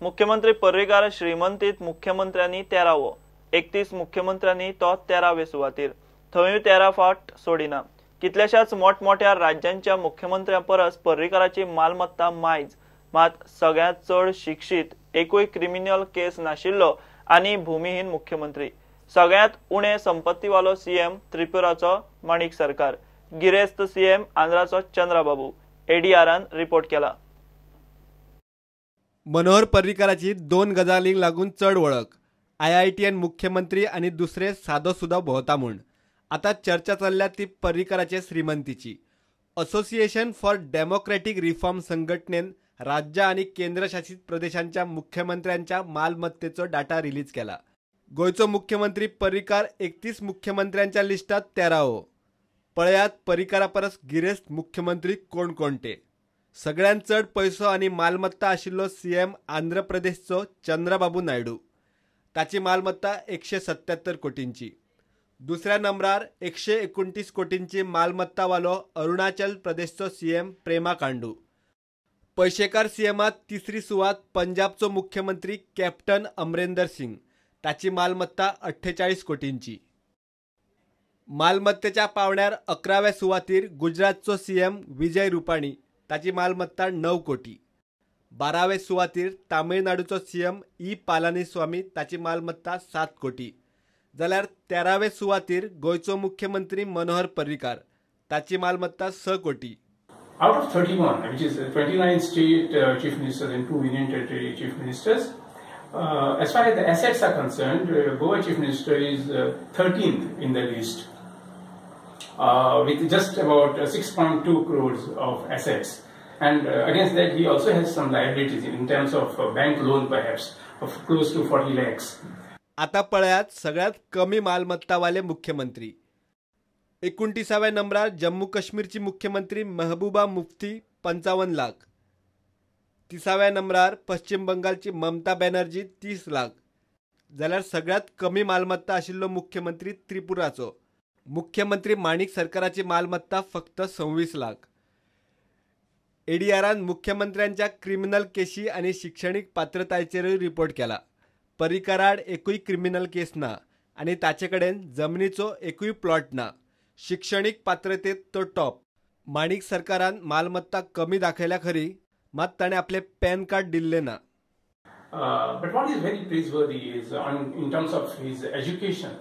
मुख्यमंत्री पर्रीकार श्रीमंतीत मुख्यमंत्र्यांनी 13व 31 मुख्यमंत्र्यांनी तो 13वे सुवातेर थंय 13 फावट सोडिना। कितल्याशाच मोठमोठ्या राज्यांच्या मुख्यमंत्र्यांपरस पर्रीकाराची मालमत्ता मायज, मात सगळ्यात चड शिक्षित, एकूय क्रिमिनल केस नाशिल्लो आनी भूमिहीन मुख्यमंत्री। सगळ्यात उणे संपत्तीवालो सीएम त्रिपुराचो माणिक सरकार, गिरेस्त सीएम आंध्राचो चंद्रबाबू। एडीआरान रिपोर्ट केला। मनोहर पर्रीकाराची 2 गजालींक लागून चड वळख, IITन मुख्यमंत्री आनी दुसरे सादो सुदा भोंवता म्हूण। आता चर्चा चल्ल्या ती पर्रीकाराचे श्रीमंतीची। असोसिएशन फॉर डेमोक्रेटिक रिफॉर्म संघटनेन राज्य आनी केंद्रशासित प्रदेशांच्या मुख्यमंत्र्यांच्या मालमत्तेचो डाटा रिलीज केला। गोयचो मुख्यमंत्री पर्रीकार 31 मुख्यमंत्र्यांच्या लिस्टात 13वो। पळयात पर्रीकारा परस गिरेस्त मुख्यमंत्री कोण कोणते। सगळ्यांत चड पैसो आनी मालमत्ता आशिल्लो सीएम आंध्र प्रदेशचो चंद्रबाबू नायडू, ताची मालमत्ता 177 कोटींची। दुसऱ्या नंबरार 129 कोटींची मालमत्ता वालो अरुणाचल प्रदेशचो सीएम पेमा खांडू। पैशेकार सीएमात तिसरी सुवात पंजाबचो मुख्यमंत्री कॅप्टन अमरिंदर सिंग, ताची मालमत्ता 48 कोटींची। मालमत्तेच्या पावण्यार 11व्या सुवातीर गुजरातचो सीएम विजय रुपाणी, ताची मालमत्ता 9 कोटी। 12वे सुवातीर तामिळनाडूचो सीएम पलानीस्वामी, ताची मालमत्ता 7 कोटी। जाल्यार 13वे सुवातीर गोयचो मुख्यमंत्री मनोहर पर्रीकार, ताची मालमत्ता 6 कोटी। Out of 31, which is 29 state chief ministers and 2 union territory chief ministers, as far as the assets are concerned, Goa chief minister is 13th in the list, with just about 6.2 crores of assets. And against that, he also has some liabilities in terms of bank loan, perhaps, of close to 40 lakhs. आता पळयात सगळ्यात कमी मालमत्ता वाले मुख्यमंत्री। 29व्या नंबरार जम्मू काश्मीरची मुख्यमंत्री महबूबा मुफ्ती 55 लाख। 30व्या नंबरार पश्चिम बंगालची ममता बॅनर्जी 30 लाख। जाल्यार सगळ्यात कमी मालमत्ता आशिल्लो मुख्यमंत्री त्रिपुराचो मुख्यमंत्री माणिक सरकाराची मालमत्ता फक्त 26 लाख। एडीआरान मुख्यमंत्र्यांच्या क्रिमिनल केशी आणि शैक्षणिक पात्रतायेचेरूय रिपोर्ट केला। पर्रीकाराड एकूय क्रिमिनल केस ना आणि ताचे कडेन जमनीचो एकूय प्लॉट ना। शिक्षणिक पात्रतेत तो टॉप। माणिक सरकारान मालमत्ता कमी दाखयल्या खरी, मात ताणे आपले पॅन कार्ड दिल्ले ना। But what is very praiseworthy is in terms of his education,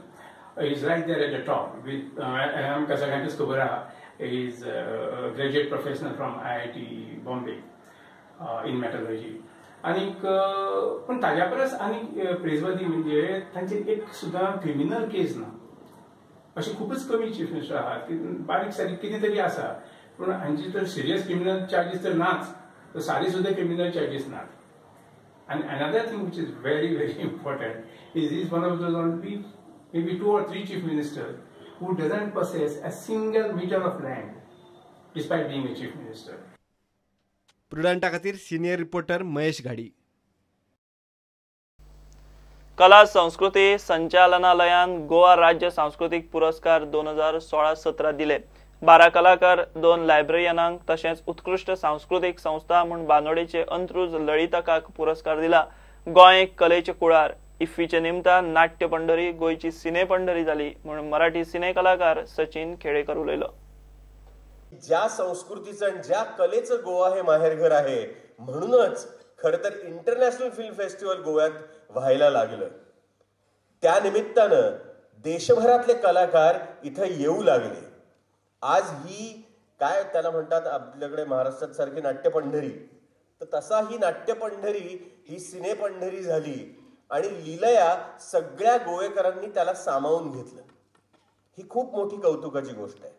he is right there at the top. With Ram Kasagantis Kubara is a graduate professional from IIT Bombay in metallurgy. आणि पण ताज्या परस आणि प्रेजवर्दी म्हणजे तांचे एक सुद्धा criminal केस ना। अशी खूपच कमी चीफ मिनिस्टर आहात, बारीक सारीक किती तरी आसा, पण हांची तर सिरियस क्रिमिनल चार्जीस तर नाच, तर सारी सुद्धा क्रिमिनल चार्जीस नात। And another thing which is very, very important is he's one of those only maybe 2 or 3 chief ministers who doesn't possess a single meter of land despite being a chief minister. प्रुडंटा खातीर senior reporter Mahesh घाडी। कला संस्कृती संचालनालयान गोवा राज्य सांस्कृतिक पुरस्कार 2016-17 दिले। 12 कलाकार, 2 लायब्ररियनांक तशेंच उत्कृष्ट सांस्कृतिक संस्था म्हूण बांदोडेचे अंत्रुज ललितकाक पुरस्कार दिला। गोंय कलेचे कुळार इफ्फीचे निमतान नाट्य पंढरी गोयची सिने पंढरी जाली म्हणून मराठी सिने कलाकार सचिन खेडेकर उलयलो। ज्या संस्कृतीचं आणि ज्या कलेचं गोवा हे माहेरघर आहे, म्हणूनच खरं तर इंटरनॅशनल फिल्म फेस्टिवल गोव्यात व्हायला लागलं। त्या निमित्तानं देशभरातले कलाकार इथे येऊ लागले। आज ही काय त्याला म्हणतात आपल्याकडे महाराष्ट्रात सारखी नाट्य पंढरी, तर तसा ही नाट्य पंढरी ही सिने पंढरी झाली आणि लीलया सगळ्या गोवेकरांनी त्याला सामावून घेतलं। ही खूप मोठी कौतुकाची गोष्ट आहे।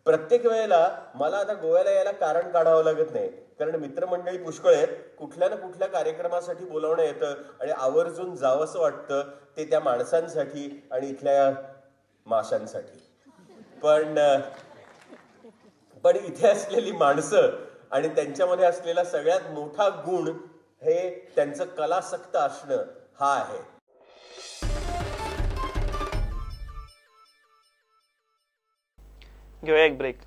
प्रत्येक वेळेला मला आता गोव्याला यायला कारण काढावं लागत नाही, कारण मित्रमंडळी पुष्कळ आहेत, कुठल्या ना कुठल्या कार्यक्रमासाठी बोलावणं येतं आणि आवर्जून जावंसं वाटतं, ते त्या माणसांसाठी आणि इथल्या माशांसाठी। पण इथे असलेली माणसं आणि त्यांच्यामध्ये असलेला सगळ्यात मोठा गुण हे त्यांचं कलासक्त असणं हा आहे। घेऊया एक ब्रेक।